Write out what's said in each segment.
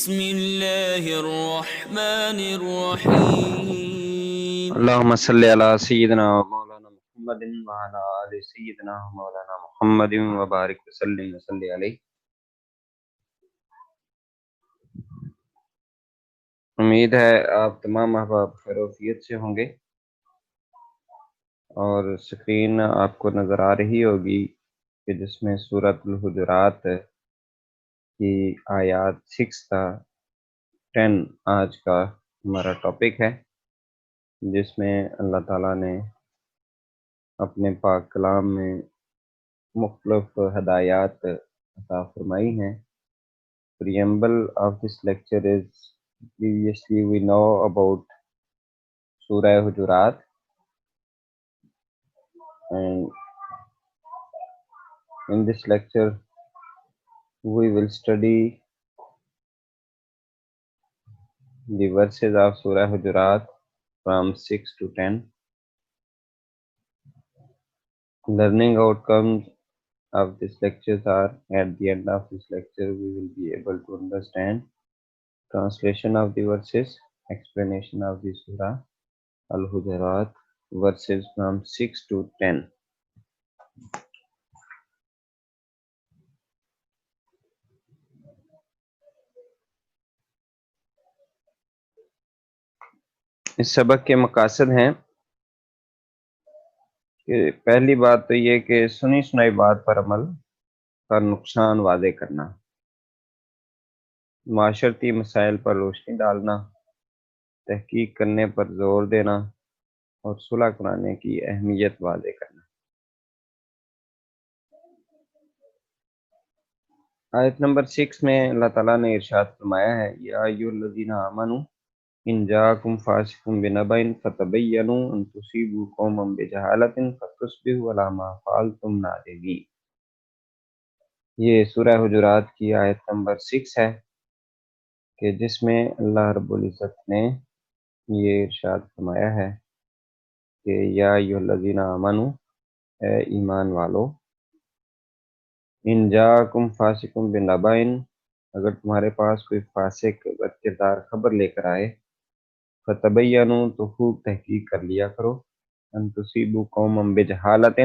بسم اللہ الرحمن الرحیم اللهم صل على سيدنا مولانا محمد وعلى آل سيدنا مولانا محمد وبارك وسلم وصلی علیہ۔ امید ہے آپ تمام احباب خیروفیت سے ہوں گے اور سکرین آپ کو نظر آ رہی ہوگی کہ جس میں سورۃ الحجرات کی آیات 6 تا 10 آج کا ہمارا ٹاپک ہے، جس میں اللہ تعالیٰ نے اپنے پاک کلام میں مختلف ہدایات عطا فرمائی ہیں۔ Preamble of this lecture is previously we know about Surah Hujurat, and in this lecture we will study the verses of Surah Hujurat from 6 to 10. Learning outcomes of this lectures are at the end of this lecture we will be able to understand translation of the verses, explanation of the Surah Al-Hujurat verses from 6 to 10. اس سبق کے مقاصد ہیں کہ پہلی بات تو یہ کہ سنی سنائی بات پر عمل کا نقصان واضح کرنا، معاشرتی مسائل پر روشنی ڈالنا، تحقیق کرنے پر زور دینا اور صلح کرانے کی اہمیت واضح کرنا۔ آیت نمبر 6 میں اللہ تعالیٰ نے ارشاد فرمایا ہے، یا ایھا الذین آمنوا ان جاءکم فاسق بنبأ فتبینوا ان تصیبوا قوما بجہالۃ فتصبحوا علی ما فعلتم نادمین۔ یہ سورہ حجرات کی آیت نمبر 6 ہے کہ جس میں اللہ رب العزت نے یہ ارشاد فرمایا ہے کہ یا ایھا الذین آمنوا، اے ایمان والو، ان جاءکم فاسق بنبأ، اگر تمہارے پاس کوئی فاسق بد کردار خبر لے کر آئے، فتبینوا، تو خوب تحقیق کر لیا کرو، ان تصیبوا قوما بجہالۃ،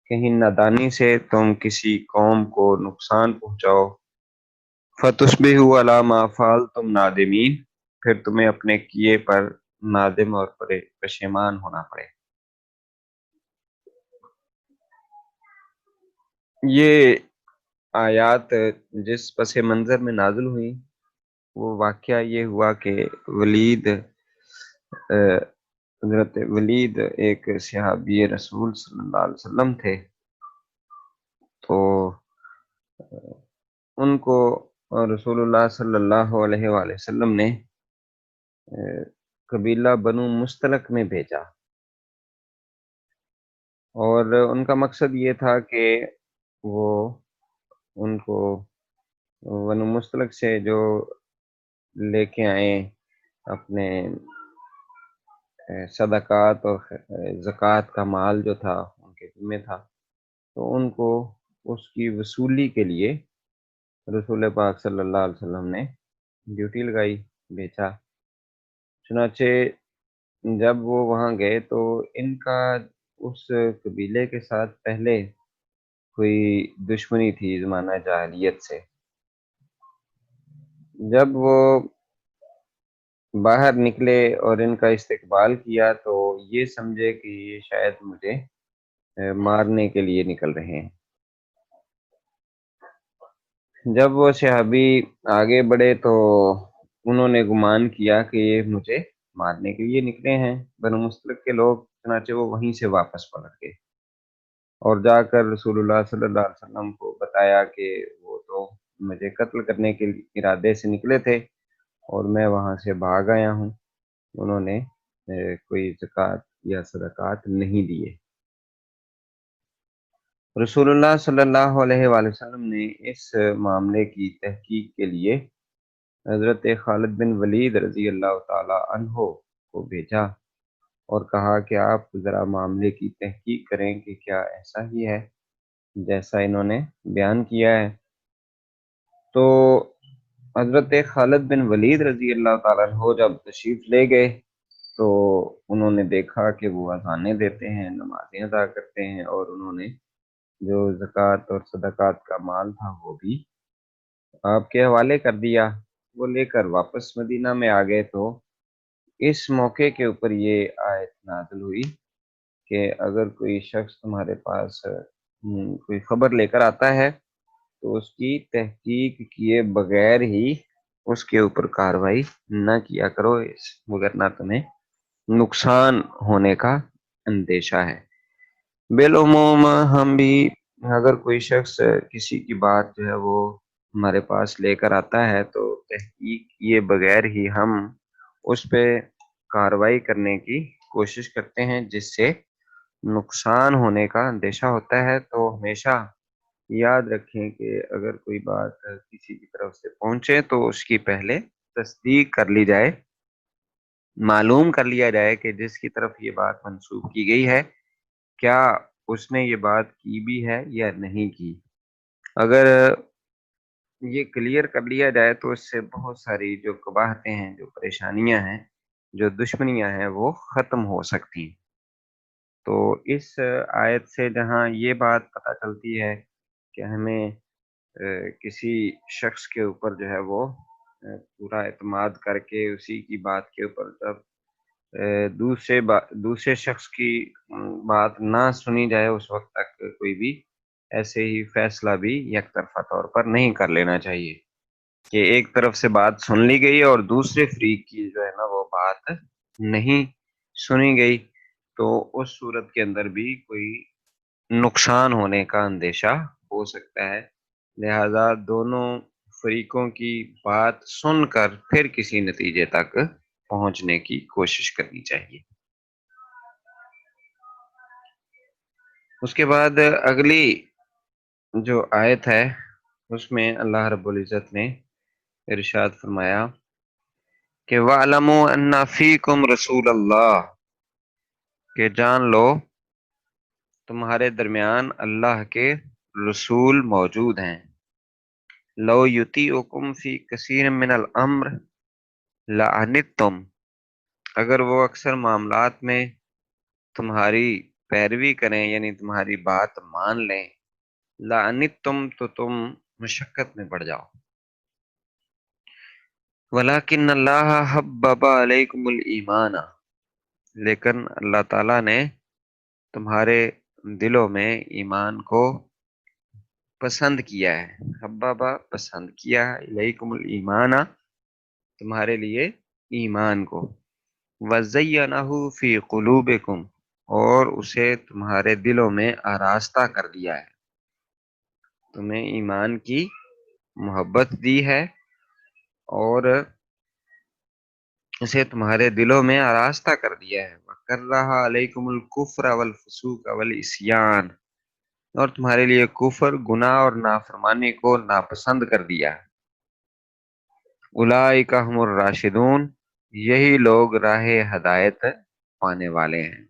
کہیں نادانی سے تم کسی قوم کو نقصان پہنچاؤ، فتصبحوا علی ما فعلتم نادمین، پھر تمہیں اپنے کیے پر نادم اور پشیمان ہونا پڑے۔ یہ آیات جس پس منظر میں نازل ہوئی وہ واقعہ یہ ہوا کہ حضرت ولید ایک صحابی رسول صلی اللہ علیہ وسلم تھے، تو ان کو رسول اللہ صلی اللہ علیہ وآلہ وسلم نے قبیلہ بنو مستلق میں بھیجا، اور ان کا مقصد یہ تھا کہ وہ ان کو بنو مستلق سے جو لے کے آئیں اپنے صدقات اور زکوٰۃ کا مال جو تھا ان کے ذمہ تھا، تو ان کو اس کی وصولی کے لیے رسول پاک صلی اللہ علیہ وسلم نے ڈیوٹی لگائی، بھیجا۔ چنانچہ جب وہ وہاں گئے تو ان کا اس قبیلے کے ساتھ پہلے کوئی دشمنی تھی زمانہ جاہلیت سے۔ جب وہ باہر نکلے اور ان کا استقبال کیا تو یہ سمجھے کہ یہ شاید مجھے مارنے کے لیے نکل رہے ہیں۔ جب وہ صحابی آگے بڑھے تو انہوں نے گمان کیا کہ یہ مجھے مارنے کے لیے نکلے ہیں بنو مستلق کے لوگ، چنانچہ وہ وہیں سے واپس پلٹ گئے اور جا کر رسول اللہ صلی اللہ علیہ وسلم کو بتایا کہ وہ تو مجھے قتل کرنے کے ارادے سے نکلے تھے اور میں وہاں سے بھاگ آیا ہوں، انہوں نے کوئی زکوٰۃ یا صدقات نہیں دیے۔ رسول اللہ صلی اللہ علیہ وآلہ وسلم نے اس معاملے کی تحقیق کے لیے حضرت خالد بن ولید رضی اللہ تعالی عنہ کو بھیجا اور کہا کہ آپ ذرا معاملے کی تحقیق کریں کہ کیا ایسا ہی ہے جیسا انہوں نے بیان کیا ہے۔ تو حضرت خالد بن ولید رضی اللہ تعالیٰ عنہ جب تشریف لے گئے تو انہوں نے دیکھا کہ وہ اذانیں دیتے ہیں، نمازیں ادا کرتے ہیں، اور انہوں نے جو زکوٰۃ اور صدقات کا مال تھا وہ بھی آپ کے حوالے کر دیا۔ وہ لے کر واپس مدینہ میں آ گئے تو اس موقع کے اوپر یہ آیت نازل ہوئی کہ اگر کوئی شخص تمہارے پاس کوئی خبر لے کر آتا ہے تو اس کی تحقیق کیے بغیر ہی اس کے اوپر کاروائی نہ کیا کرو، ورنہ تمہیں نقصان ہونے کا اندیشہ ہے۔ بالعموم ہم بھی اگر کوئی شخص کسی کی بات جو ہے وہ ہمارے پاس لے کر آتا ہے تو تحقیق کیے بغیر ہی ہم اس پہ کاروائی کرنے کی کوشش کرتے ہیں، جس سے نقصان ہونے کا اندیشہ ہوتا ہے۔ تو ہمیشہ یاد رکھیں کہ اگر کوئی بات کسی کی طرف سے پہنچے تو اس کی پہلے تصدیق کر لی جائے، معلوم کر لیا جائے کہ جس کی طرف یہ بات منسوب کی گئی ہے کیا اس نے یہ بات کی بھی ہے یا نہیں کی۔ اگر یہ کلیئر کر لیا جائے تو اس سے بہت ساری جو قباحتیں ہیں، جو پریشانیاں ہیں، جو دشمنیاں ہیں، وہ ختم ہو سکتی ہیں۔ تو اس آیت سے جہاں یہ بات پتہ چلتی ہے کہ ہمیں کسی شخص کے اوپر جو ہے وہ پورا اعتماد کر کے اسی کی بات کے اوپر جب دوسرے شخص کی بات نہ سنی جائے اس وقت تک کوئی بھی ایسے ہی فیصلہ بھی یک طرفہ طور پر نہیں کر لینا چاہیے کہ ایک طرف سے بات سن لی گئی اور دوسرے فریق کی جو ہے نا وہ بات نہیں سنی گئی، تو اس صورت کے اندر بھی کوئی نقصان ہونے کا اندیشہ ہو سکتا ہے۔ لہذا دونوں فریقوں کی بات سن کر پھر کسی نتیجے تک پہنچنے کی کوشش کرنی چاہیے۔ اس کے بعد اگلی جو آیت ہے اس میں اللہ رب العزت نے ارشاد فرمایا کہ وَاعْلَمُوا أَنَّ فِيكُمْ رَسُولَ اللَّهِ، کہ جان لو تمہارے درمیان اللہ کے رسول موجود ہیں۔ لو یطیعکم فی کثیر من الامر لعنتم، اگر وہ اکثر معاملات میں تمہاری پیروی کریں یعنی تمہاری بات مان لیں، لعنتم تو تم مشقت میں پڑ جاؤ۔ ولیکن اللہ حبب علیکم الایمان، لیکن اللہ تعالیٰ نے تمہارے دلوں میں ایمان کو پسند کیا ہے۔ حببہ پسند کیا، علیکم الایمان تمہارے لیے ایمان کو، وزینہ فی قلوبکم اور اسے تمہارے دلوں میں آراستہ کر دیا ہے، تمہیں ایمان کی محبت دی ہے اور اسے تمہارے دلوں میں آراستہ کر دیا ہے۔ وَكَرَّهَ عَلَيْكُمُ الْكُفْرَ وَالْفُسُوقَ وَالْعِصْيَانَ، اور تمہارے لیے کفر، گناہ اور نافرمانی کو ناپسند کر دیا ہے۔ اولئک ھم الراشدون، یہی لوگ راہ ہدایت پانے والے ہیں۔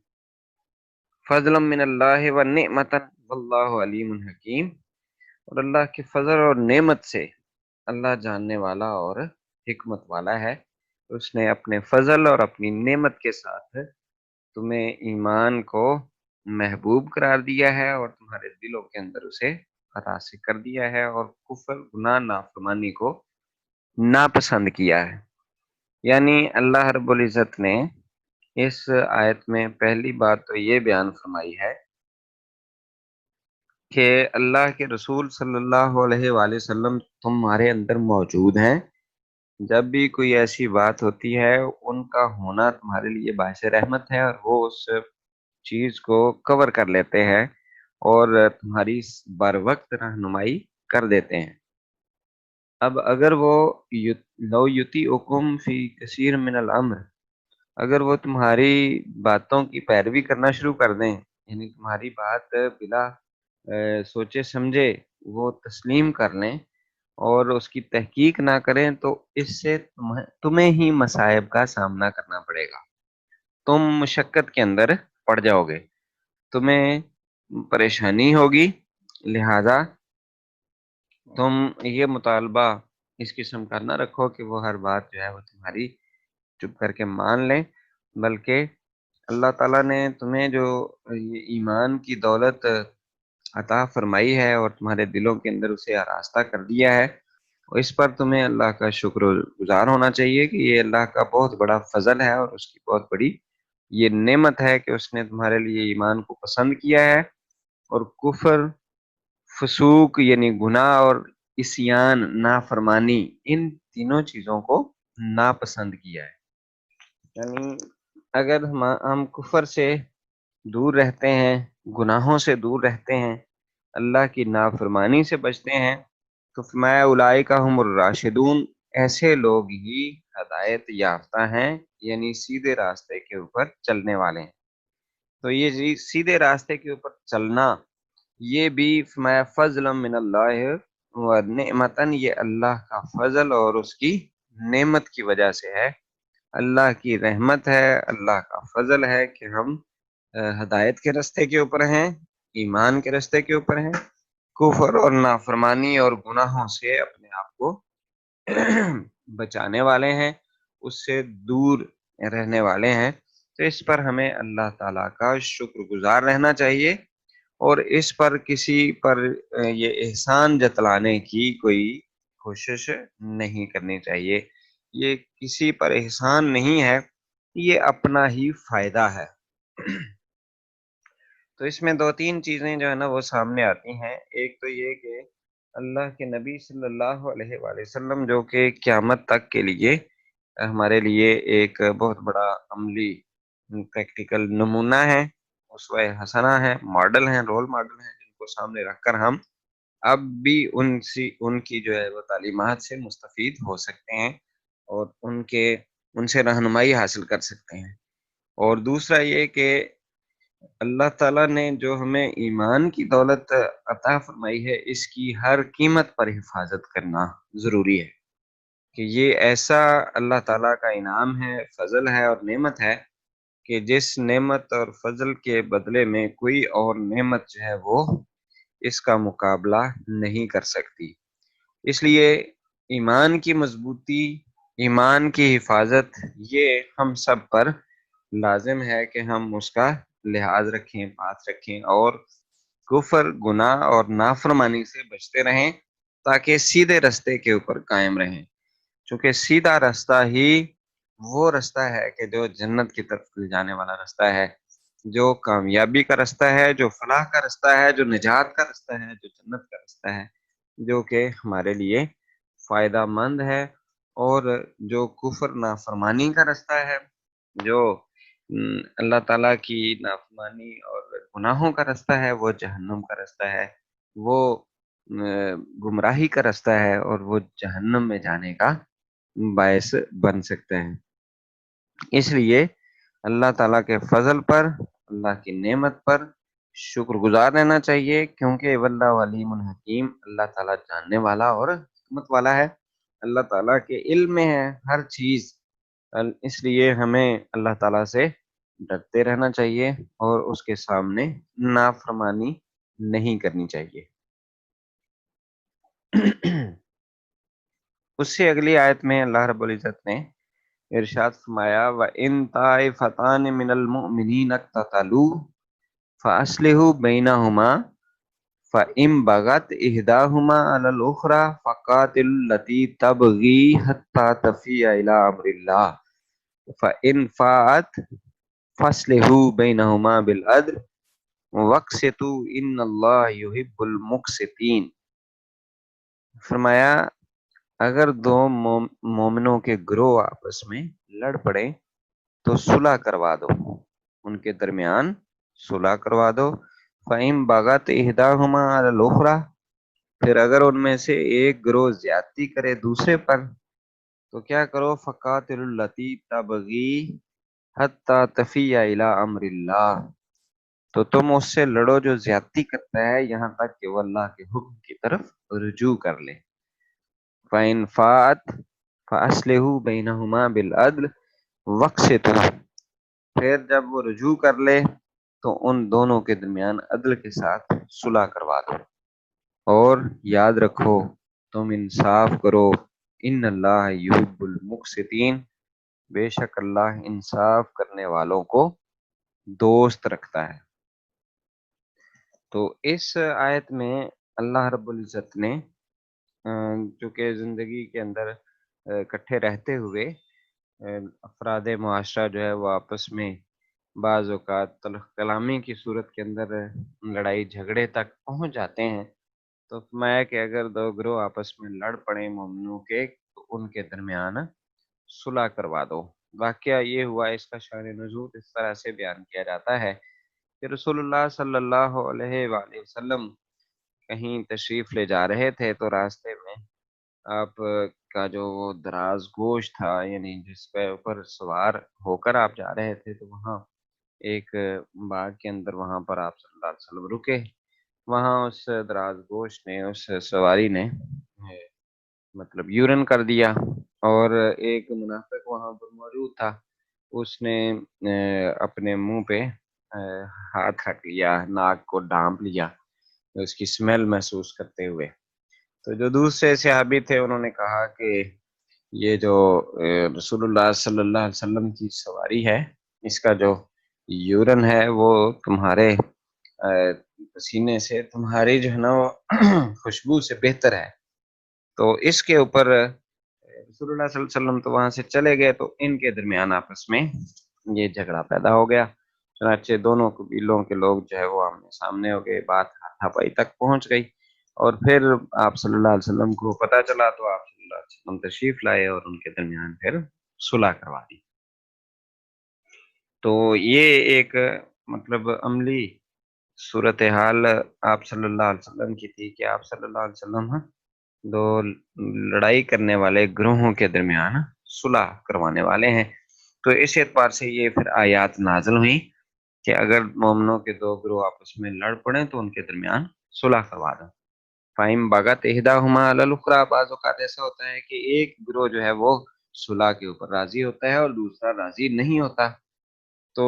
فضلا من اللہ ونعمتا واللہ علیم حکیم، اور اللہ کے فضل اور نعمت سے اللہ جاننے والا اور حکمت والا ہے۔ اس نے اپنے فضل اور اپنی نعمت کے ساتھ تمہیں ایمان کو محبوب قرار دیا ہے اور تمہارے دلوں کے اندر اسے راسخ کر دیا ہے، اور کفر، گناہ، نافرمانی کو ناپسند کیا ہے۔ یعنی اللہ رب العزت نے اس آیت میں پہلی بات تو یہ بیان فرمائی ہے کہ اللہ کے رسول صلی اللہ علیہ وآلہ وسلم تمہارے اندر موجود ہیں۔ جب بھی کوئی ایسی بات ہوتی ہے ان کا ہونا تمہارے لیے باعث رحمت ہے، اور وہ اس چیز کو کور کر لیتے ہیں اور تمہاری بر وقت رہنمائی کر دیتے ہیں۔ اب اگر وہ لو یطیعکم فی کثیر من الامر، اگر وہ تمہاری باتوں کی پیروی کرنا شروع کر دیں، یعنی تمہاری بات بلا سوچے سمجھے وہ تسلیم کر لیں اور اس کی تحقیق نہ کریں، تو اس سے تمہیں ہی مصائب کا سامنا کرنا پڑے گا، تم مشقت کے اندر پڑ جاؤ گے، تمہیں پریشانی ہوگی۔ لہذا تم یہ مطالبہ اس قسم کا نہ رکھو کہ وہ ہر بات جو ہے وہ تمہاری چپ کر کے مان لیں، بلکہ اللہ تعالیٰ نے تمہیں جو یہ ایمان کی دولت عطا فرمائی ہے اور تمہارے دلوں کے اندر اسے آراستہ کر دیا ہے، اس پر تمہیں اللہ کا شکر گزار ہونا چاہیے کہ یہ اللہ کا بہت بڑا فضل ہے اور اس کی بہت بڑی یہ نعمت ہے کہ اس نے تمہارے لیے ایمان کو پسند کیا ہے اور کفر، فسوق یعنی گناہ اور عصیان نافرمانی، ان تینوں چیزوں کو ناپسند کیا ہے۔ یعنی اگر ہم کفر سے دور رہتے ہیں، گناہوں سے دور رہتے ہیں، اللہ کی نافرمانی سے بچتے ہیں، تو فرمایا اولئک ہم الراشدون، ایسے لوگ ہی ہدایت یافتہ ہیں، یعنی سیدھے راستے کے اوپر چلنے والے ہیں۔ تو یہ سیدھے راستے کے اوپر چلنا، یہ بھی فرمایا فضل من اللہ و نعمتن، یہ اللہ کا فضل اور اس کی نعمت کی وجہ سے ہے، اللہ کی رحمت ہے، اللہ کا فضل ہے کہ ہم ہدایت کے راستے کے اوپر ہیں، ایمان کے راستے کے اوپر ہیں، کفر اور نافرمانی اور گناہوں سے اپنے آپ کو بچانے والے ہیں، اس سے دور رہنے والے ہیں۔ تو اس پر ہمیں اللہ تعالیٰ کا شکر گزار رہنا چاہیے، اور اس پر کسی پر یہ احسان جتلانے کی کوئی کوشش نہیں کرنی چاہیے۔ یہ کسی پر احسان نہیں ہے، یہ اپنا ہی فائدہ ہے۔ تو اس میں دو تین چیزیں جو ہے نا وہ سامنے آتی ہیں۔ ایک تو یہ کہ اللہ کے نبی صلی اللہ علیہ وآلہ وسلم جو کہ قیامت تک کے لیے ہمارے لیے ایک بہت بڑا عملی پریکٹیکل نمونہ ہے، اسوہ حسنہ ہے، ماڈل ہیں، رول ماڈل ہیں، جن کو سامنے رکھ کر ہم اب بھی ان کی جو ہے وہ تعلیمات سے مستفید ہو سکتے ہیں اور ان سے رہنمائی حاصل کر سکتے ہیں۔ اور دوسرا یہ کہ اللہ تعالیٰ نے جو ہمیں ایمان کی دولت عطا فرمائی ہے، اس کی ہر قیمت پر حفاظت کرنا ضروری ہے، کہ یہ ایسا اللہ تعالیٰ کا انعام ہے، فضل ہے اور نعمت ہے کہ جس نعمت اور فضل کے بدلے میں کوئی اور نعمت جو ہے وہ اس کا مقابلہ نہیں کر سکتی۔ اس لیے ایمان کی مضبوطی، ایمان کی حفاظت، یہ ہم سب پر لازم ہے کہ ہم اس کا لحاظ رکھیں، پاس رکھیں اور کفر، گناہ اور نافرمانی سے بچتے رہیں، تاکہ سیدھے راستے کے اوپر قائم رہیں، چونکہ سیدھا راستہ ہی وہ راستہ ہے کہ جو جنت کی طرف لے جانے والا راستہ ہے، جو کامیابی کا راستہ ہے، جو فلاح کا راستہ ہے، جو نجات کا راستہ ہے، جو جنت کا راستہ ہے، جو کہ ہمارے لیے فائدہ مند ہے۔ اور جو کفر نافرمانی کا راستہ ہے، جو اللہ تعالیٰ کی نافرمانی اور گناہوں کا راستہ ہے، وہ جہنم کا راستہ ہے، وہ گمراہی کا راستہ ہے اور وہ جہنم میں جانے کا باعث بن سکتے ہیں۔ اس لیے اللہ تعالیٰ کے فضل پر، اللہ کی نعمت پر شکر گزار رہنا چاہیے، کیونکہ واللہ علیم حکیم، اللہ تعالیٰ جاننے والا اور حکمت والا ہے، اللہ تعالیٰ کے علم میں ہے ہر چیز۔ اس لیے ہمیں اللہ تعالیٰ سے ڈرتے رہنا چاہیے اور اس کے سامنے نافرمانی نہیں کرنی چاہیے۔ اس سے اگلی آیت میں اللہ رب العزت نے ارشاد فرمایا وَإِن طَائِفَتَانِ مِنَ الْمُؤْمِنِينَ اقْتَتَلُوا فَأَصْلِحُوا بَيْنَهُمَا فَإِن بَغَتْ إِحْدَاهُمَا عَلَى الْأُخْرَى فَقَاتِلُوا الَّتِي تَبْغِي حَتَّى تَفِيءَ إِلَى أَمْرِ اللَّهِ فَإِن فَاءَتْ فَأَصْلِحُوا بَيْنَهُمَا بِالْعَدْلِ وَاقْسِطُوا إِنَّ اللَّهَ يُحِبُّ الْمُقْسِطِينَ۔ فرمایا اگر دو مومنوں کے گروہ آپس میں لڑ پڑے تو صلح کروا دو، ان کے درمیان صلح کروا دو۔ فَإِن بَغَتْ إِحْدَاهُمَا عَلَى الْأُخْرَى، پھر اگر ان میں سے ایک گروہ زیادتی کرے دوسرے پر تو کیا کرو، فَقَاتِلُوا الَّتِي تَبْغِي حَتَّى تَفِيَّ إِلَى أَمْرِ اللَّهِ، تو تم اس سے لڑو جو زیادتی کرتا ہے یہاں تک کہ وہ اللہ کے حکم کی طرف رجوع کر لے۔ فَإِن فَاءَتْ فَأَصْلِحُوا بَيْنَهُمَا بِالْعَدْلِ وَاقْسِطُوا، پھر جب وہ رجوع کر لے تو ان دونوں کے درمیان عدل کے ساتھ صلح کروا دو، اور یاد رکھو تم انصاف کرو ان اللہ یحب المقسطین، بے شک اللہ انصاف کرنے والوں کو دوست رکھتا ہے۔ تو اس آیت میں اللہ رب العزت نے چونکہ زندگی کے اندر اکٹھے رہتے ہوئے افراد معاشرہ جو ہے وہ آپس میں بعض اوقات تلخ کلامی کی صورت کے اندر لڑائی جھگڑے تک پہنچ جاتے ہیں، تو فرمایا کہ اگر دو گروہ آپس میں لڑ پڑے مومنوں کے تو ان کے درمیان صلح کروا دو۔ واقعہ یہ ہوا، اس کا شان نزول اس طرح سے بیان کیا جاتا ہے کہ رسول اللہ صلی اللہ علیہ وآلہ وسلم کہیں تشریف لے جا رہے تھے، تو راستے میں آپ کا جو وہ دراز گوش تھا، یعنی جس پہ اوپر سوار ہو کر آپ جا رہے تھے، تو وہاں ایک باغ کے اندر وہاں پر آپ صلی اللہ علیہ وسلم رکے۔ وہاں اس دراز گوش نے، اس سواری نے مطلب یورن کر دیا، اور ایک منافق وہاں پر موجود تھا، اس نے اپنے منہ پہ ہاتھ رکھ لیا، ناک کو ڈھانپ لیا اس کی اسمیل محسوس کرتے ہوئے۔ تو جو دوسرے صحابی تھے انہوں نے کہا کہ یہ جو رسول اللہ صلی اللہ علیہ وسلم کی سواری ہے، اس کا جو یورن ہے وہ تمہارے پسینے سے، تمہاری جو ہے نا وہ خوشبو سے بہتر ہے۔ تو اس کے اوپر رسول اللہ صلی اللہ علیہ وسلم تو وہاں سے چلے گئے، تو ان کے درمیان آپس میں یہ جھگڑا پیدا ہو گیا۔ چنانچہ دونوں قبیلوں کے لوگ جو ہے وہ آمنے سامنے ہو گئے، بات ہاتھا پائی تک پہنچ گئی، اور پھر آپ صلی اللہ علیہ وسلم کو پتہ چلا تو آپ صلی اللہ علیہ وسلم تشریف لائے اور ان کے درمیان پھر صلح کروا دی۔ تو یہ ایک مطلب عملی صورتحال آپ صلی اللہ علیہ وسلم کی تھی کہ آپ صلی اللہ علیہ وسلم دو لڑائی کرنے والے گروہوں کے درمیان صلح کروانے والے ہیں۔ تو اس اعتبار سے یہ پھر آیات نازل ہوئی کہ اگر مومنوں کے دو گروہ آپس میں لڑ پڑیں تو ان کے درمیان صلح کروا دو۔ فَإِن بَغَتْ إِحْدَاهُمَا عَلَى الْأُخْرَىٰ، بعض اوقات ایسا ہوتا ہے کہ ایک گروہ جو ہے وہ صلح کے اوپر راضی ہوتا ہے اور دوسرا راضی نہیں ہوتا، تو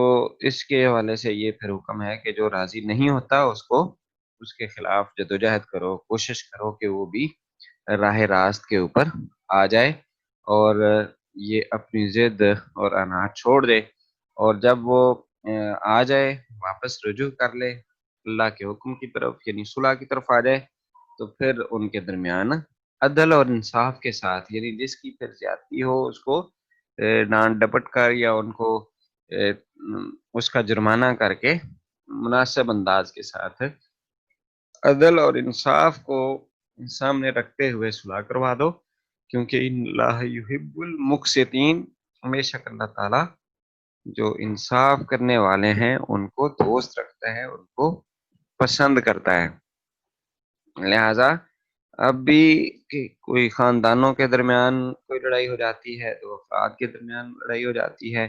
اس کے حوالے سے یہ پھر حکم ہے کہ جو راضی نہیں ہوتا اس کو، اس کے خلاف جدوجہد کرو، کوشش کرو کہ وہ بھی راہ راست کے اوپر آ جائے اور یہ اپنی ضد اور عناد چھوڑ دے، اور جب وہ آ جائے، واپس رجوع کر لے اللہ کے حکم کی طرف، یعنی صلح کی طرف آ جائے، تو پھر ان کے درمیان عدل اور انصاف کے ساتھ، یعنی جس کی پھر زیادتی ہو اس کو ڈانٹ ڈپٹ کر یا ان کو اس کا جرمانہ کر کے مناسب انداز کے ساتھ عدل اور انصاف کو سامنے رکھتے ہوئے صلح کروا دو، کیونکہ ان اللہ یحب المقسطین، بے شک اللہ تعالیٰ جو انصاف کرنے والے ہیں ان کو دوست رکھتا ہے، ان کو پسند کرتا ہے۔ لہذا اب بھی کہ کوئی خاندانوں کے درمیان کوئی لڑائی ہو جاتی ہے، دو افراد کے درمیان لڑائی ہو جاتی ہے،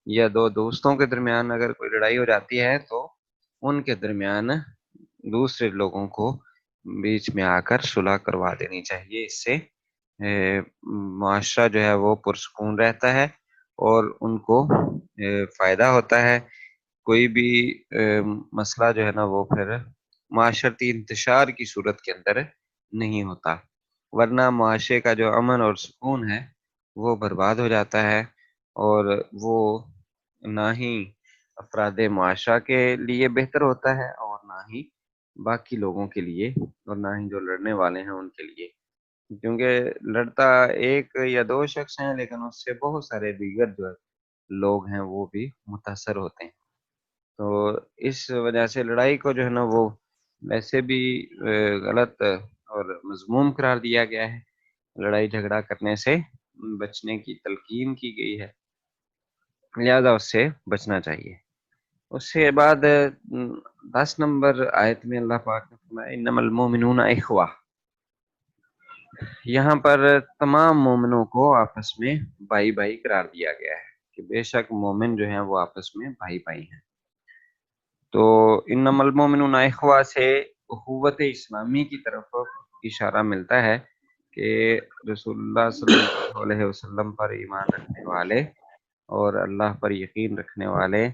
یا دو دوستوں کے درمیان اگر کوئی لڑائی ہو جاتی ہے، تو ان کے درمیان دوسرے لوگوں کو بیچ میں آ کر صلح کروا دینی چاہیے۔ اس سے معاشرہ جو ہے وہ پرسکون رہتا ہے اور ان کو فائدہ ہوتا ہے۔ کوئی بھی مسئلہ جو ہے نا وہ پھر معاشرتی انتشار کی صورت کے اندر نہیں ہوتا، ورنہ معاشرے کا جو امن اور سکون ہے وہ برباد ہو جاتا ہے، اور وہ نہ ہی افراد معاشرہ کے لیے بہتر ہوتا ہے اور نہ ہی باقی لوگوں کے لیے، اور نہ ہی جو لڑنے والے ہیں ان کے لیے، کیونکہ لڑتا ایک یا دو شخص ہیں لیکن اس سے بہت سارے دیگر جو لوگ ہیں وہ بھی متاثر ہوتے ہیں۔ تو اس وجہ سے لڑائی کو جو ہے نا وہ ویسے بھی غلط اور مذموم قرار دیا گیا ہے، لڑائی جھگڑا کرنے سے بچنے کی تلقین کی گئی ہے، لہذا اس سے بچنا چاہیے۔ اس کے بعد 10 نمبر آیت میں اللہ پاک نے فرمایا انما المؤمنون اخوہ، یہاں پر تمام مومنوں کو آپس میں بھائی بھائی قرار دیا گیا ہے کہ بے شک مومن جو ہیں وہ آپس میں بھائی بھائی ہیں۔ تو انما المؤمنون اخوہ سے اخوت اسلامی کی طرف اشارہ ملتا ہے کہ رسول اللہ صلی اللہ علیہ وسلم پر ایمان رکھنے والے اور اللہ پر یقین رکھنے والے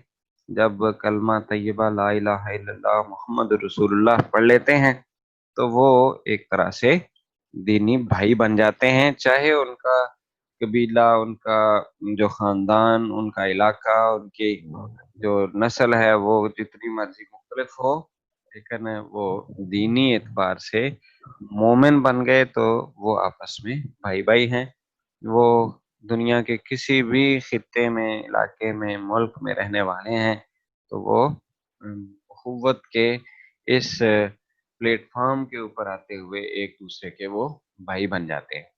جب کلمہ طیبہ لا الہ الا اللہ محمد رسول اللہ پڑھ لیتے ہیں تو وہ ایک طرح سے دینی بھائی بن جاتے ہیں، چاہے ان کا قبیلہ، ان کا جو خاندان، ان کا علاقہ، ان کی جو نسل ہے وہ جتنی مرضی مختلف ہو، لیکن وہ دینی اعتبار سے مومن بن گئے تو وہ آپس میں بھائی بھائی ہیں۔ وہ دنیا کے کسی بھی خطے میں، علاقے میں، ملک میں رہنے والے ہیں تو وہ اخوت کے اس پلیٹ فارم کے اوپر آتے ہوئے ایک دوسرے کے وہ بھائی بن جاتے ہیں۔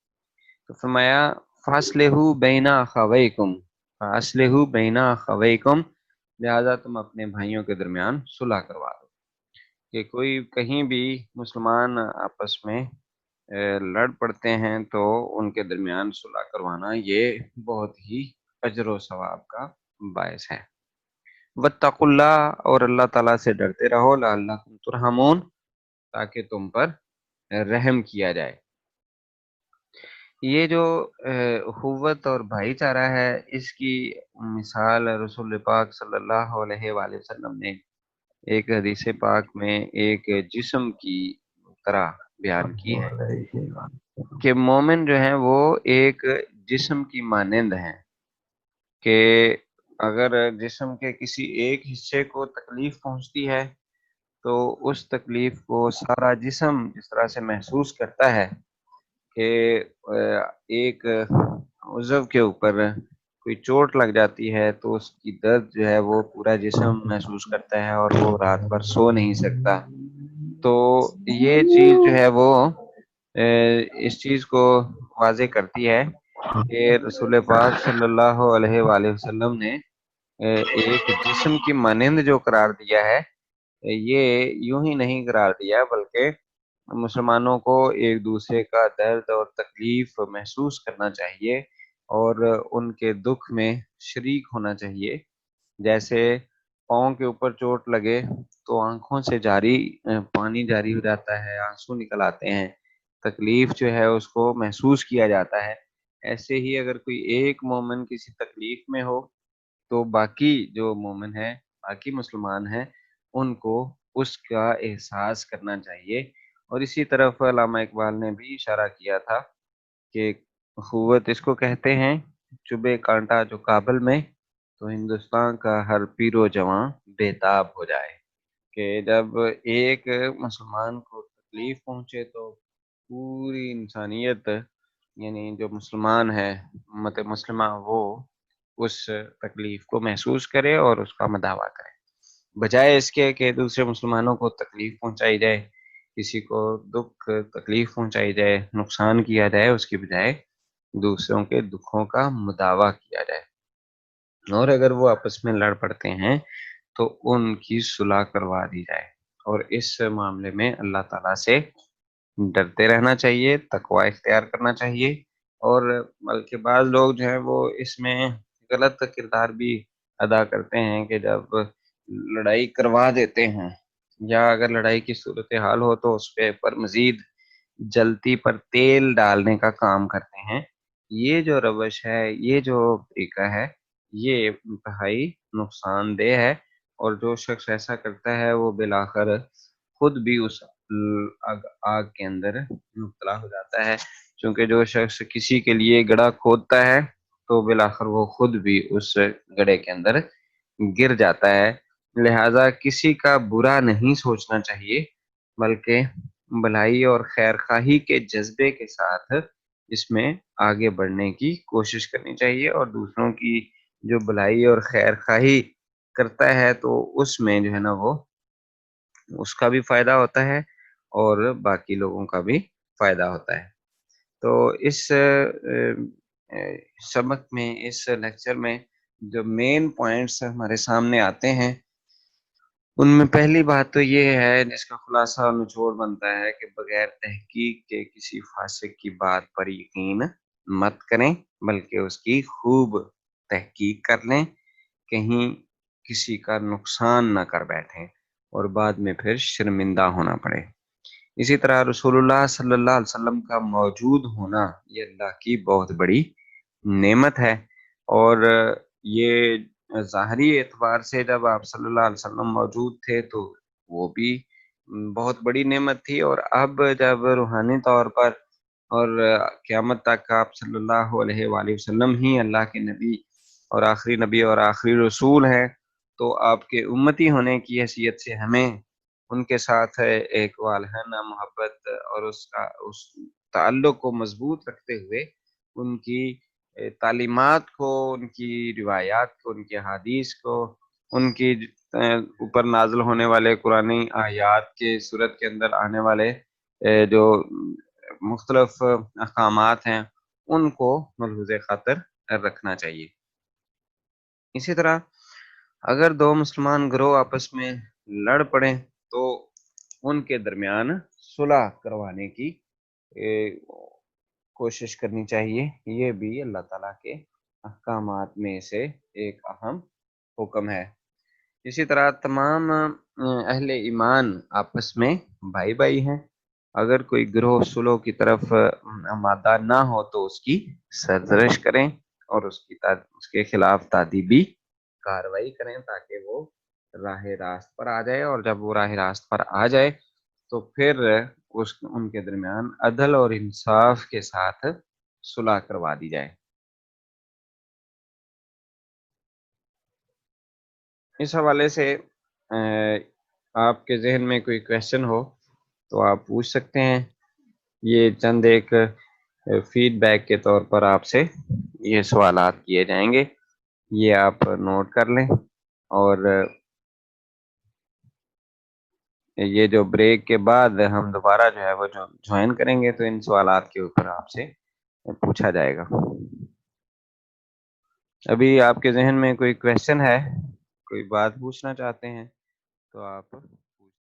تو فرمایا فاصلحو بین اخویکم، فاصلحو بین اخویکم، لہذا تم اپنے بھائیوں کے درمیان صلح کروا دو۔ کہ کوئی کہیں بھی مسلمان آپس میں لڑ پڑتے ہیں تو ان کے درمیان صلح کروانا یہ بہت ہی اجر و ثواب کا باعث ہے۔ واتقوا اللہ، اور اللہ تعالیٰ سے ڈرتے رہو، لعلکم ترحمون، تاکہ تم پر رحم کیا جائے۔ یہ جو اخوت اور بھائی چارہ ہے، اس کی مثال رسول پاک صلی اللہ علیہ وآلہ وسلم نے ایک حدیث پاک میں ایک جسم کی طرح بیان کی ہے کہ مومن جو ہیں وہ ایک جسم کی مانند ہیں، کہ اگر جسم کے کسی ایک حصے کو تکلیف پہنچتی ہے تو اس تکلیف کو سارا جسم جس طرح سے محسوس کرتا ہے کہ ایک عضو کے اوپر کوئی چوٹ لگ جاتی ہے تو اس کی درد جو ہے وہ پورا جسم محسوس کرتا ہے اور وہ رات بھر سو نہیں سکتا۔ تو یہ چیز جو ہے وہ اس چیز کو واضح کرتی ہے کہ رسول پاک صلی اللہ علیہ وآلہ وسلم نے ایک جسم کی مانند جو قرار دیا ہے، یہ یوں ہی نہیں قرار دیا بلکہ مسلمانوں کو ایک دوسرے کا درد اور تکلیف محسوس کرنا چاہیے اور ان کے دکھ میں شریک ہونا چاہیے۔ جیسے پاؤں کے اوپر چوٹ لگے تو آنکھوں سے پانی جاری ہو جاتا ہے، آنسو نکل آتے ہیں، تکلیف جو ہے اس کو محسوس کیا جاتا ہے۔ ایسے ہی اگر کوئی ایک مومن کسی تکلیف میں ہو تو باقی جو مومن ہے، باقی مسلمان ہیں، ان کو اس کا احساس کرنا چاہیے۔ اور اسی طرف علامہ اقبال نے بھی اشارہ کیا تھا کہ اخوت اس کو کہتے ہیں، چبھے کانٹا جو کابل میں تو ہندوستان کا ہر پیر و جواں بےتاب ہو جائے۔ کہ جب ایک مسلمان کو تکلیف پہنچے تو پوری انسانیت، یعنی جو مسلمان ہے، امت مسلمہ، وہ اس تکلیف کو محسوس کرے اور اس کا مداوع کرے، بجائے اس کے کہ دوسرے مسلمانوں کو تکلیف پہنچائی جائے، کسی کو دکھ تکلیف پہنچائی جائے، نقصان کیا جائے، اس کی بجائے دوسروں کے دکھوں کا مداوع کیا جائے۔ اور اگر وہ آپس میں لڑ پڑتے ہیں تو ان کی صلح کروا دی جائے، اور اس معاملے میں اللہ تعالیٰ سے ڈرتے رہنا چاہیے، تقوی اختیار کرنا چاہیے۔ اور بلکہ بعض لوگ جو ہیں وہ اس میں غلط کردار بھی ادا کرتے ہیں کہ جب لڑائی کروا دیتے ہیں یا اگر لڑائی کی صورتحال ہو تو اس پہ پر مزید جلتی پر تیل ڈالنے کا کام کرتے ہیں۔ یہ جو روش ہے، یہ جو طریقہ ہے، یہ انتہائی نقصان دہ ہے، اور جو شخص ایسا کرتا ہے وہ بالآخر خود بھی اس آگ کے اندر مبتلا ہو جاتا ہے، کیونکہ جو شخص کسی کے لیے گڑھا کھودتا ہے تو بالآخر وہ خود بھی اس گڑھے کے اندر گر جاتا ہے۔ لہذا کسی کا برا نہیں سوچنا چاہیے، بلکہ بھلائی اور خیر خواہی کے جذبے کے ساتھ اس میں آگے بڑھنے کی کوشش کرنی چاہیے، اور دوسروں کی جو بھلائی اور خیر خواہی کرتا ہے تو اس میں جو ہے نا وہ اس کا بھی فائدہ ہوتا ہے اور باقی لوگوں کا بھی فائدہ ہوتا ہے۔ تو اس سبق میں، اس لیکچر میں جو مین پوائنٹس ہمارے سامنے آتے ہیں، ان میں پہلی بات تو یہ ہے، جس کا خلاصہ اور نچوڑ بنتا ہے کہ بغیر تحقیق کے کسی فاسق کی بات پر یقین مت کریں، بلکہ اس کی خوب تحقیق کر لیں، کہیں کسی کا نقصان نہ کر بیٹھیں اور بعد میں پھر شرمندہ ہونا پڑے۔ اسی طرح رسول اللہ صلی اللہ علیہ وسلم کا موجود ہونا یہ اللہ کی بہت بڑی نعمت ہے، اور یہ ظاہری اعتبار سے جب آپ صلی اللہ علیہ وسلم موجود تھے تو وہ بھی بہت بڑی نعمت تھی، اور اب جب روحانی طور پر اور قیامت تک آپ صلی اللہ علیہ وآلہ وسلم ہی اللہ کے نبی اور آخری رسول ہیں، تو آپ کے امتی ہونے کی حیثیت سے ہمیں ان کے ساتھ ایک والہانہ محبت اور اس تعلق کو مضبوط رکھتے ہوئے ان کی تعلیمات کو، ان کی روایات کو، ان کی احادیث کو، ان کی اوپر نازل ہونے والے قرآنی آیات کے صورت کے اندر آنے والے جو مختلف احکامات ہیں ان کو ملحوظ خاطر رکھنا چاہیے۔ اسی طرح اگر دو مسلمان گروہ آپس میں لڑ پڑیں تو ان کے درمیان صلح کروانے کی کوشش کرنی چاہیے، یہ بھی اللہ تعالیٰ کے احکامات میں سے ایک اہم حکم ہے۔ اسی طرح تمام اہل ایمان آپس میں بھائی بھائی ہیں، اگر کوئی گروہ صلح کی طرف آمادہ نہ ہو تو اس کی سرزنش کریں اور اس کے خلاف تادیبی کارروائی کریں تاکہ وہ راہ راست پر آ جائے، اور جب وہ راہ راست پر آ جائے تو پھر ان کے درمیان عدل اور انصاف کے ساتھ صلح کروا دی جائے۔ اس حوالے سے آپ کے ذہن میں کوئی کویشچن ہو تو آپ پوچھ سکتے ہیں، یہ چند ایک فیڈ بیک کے طور پر آپ سے یہ سوالات کیے جائیں گے، یہ آپ نوٹ کر لیں، اور یہ جو بریک کے بعد ہم دوبارہ جو ہے وہ جوائن کریں گے تو ان سوالات کے اوپر آپ سے پوچھا جائے گا۔ ابھی آپ کے ذہن میں کوئی کویشچن ہے، کوئی بات پوچھنا چاہتے ہیں تو آپ